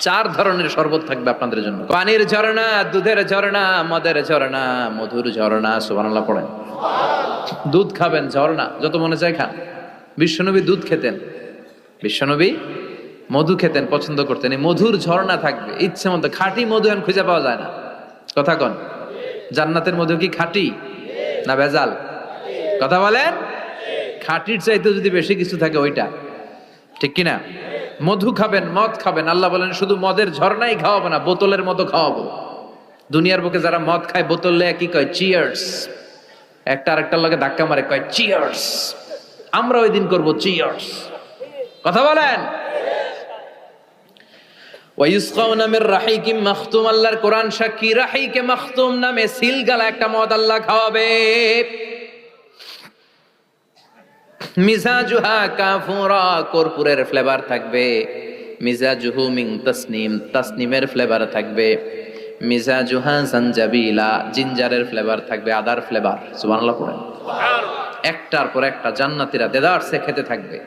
4 ধরনের শরবত থাকবে আপনাদের জন্য। পানির ঝর্ণা, দুধের ঝর্ণা, মদের ঝর্ণা, মধুর ঝর্ণা। সুবহানাল্লাহ পড়েন। দুধ খাবেন, ঝর্ণা যত মনে চায় খান। বিশ্বনবী দুধ খেতেন, বিশ্বনবী মধু খেতেন, পছন্দ করতেন। এই মধুর ঝর্ণা থাকবে ইচ্ছে মতো। খাঁটি মধু এখন খুঁজে পাওয়া যায় না, কথা কন। জান্নাতের মধু কি খাঁটি না ভেজাল? কথা বলেন। খাঁটির চাইতে যদি বেশি কিছু থাকে ওইটা, ঠিক কিনা? মধু খাবেন, মদ খাবেন। আল্লাহ বলেন শুধু মদের ঝর্ণাই খাওয়াবো না, বোতলের মতো খাওয়াবো। দুনিয়ার বুকে যারা মদ খায় বোতল লেয়া কি কয়? চিয়ার্স। একটা আরেকটার লগে ধাক্কা মারে, কয় চিয়ার্স। আমরা ওই দিন করবো চিয়ার্স। কথা বলেন। ওয়ায়ুসকাউনা মির রাহিকিম মাখতুম। আল্লাহর কোরআন সাক্ষী, রাহিকে মাখতুম নামে সিলগালা একটা মদ আল্লাহ খাওয়াবে। মিজাজুহা কাফুরা, কর্পূরের ফ্লেভার থাকবে। মিজাজুহু মিন তাসনিম, তাসনিমের ফ্লেভার থাকবে। মিজাজুহা জানজাবিলা, জিঞ্জারের ফ্লেভার থাকবে, আদার ফ্লেভার। সুবহানাল্লাহ পড়েন। একটার পর একটা জান্নাতীরা দেদারসে খেতে থাকবে।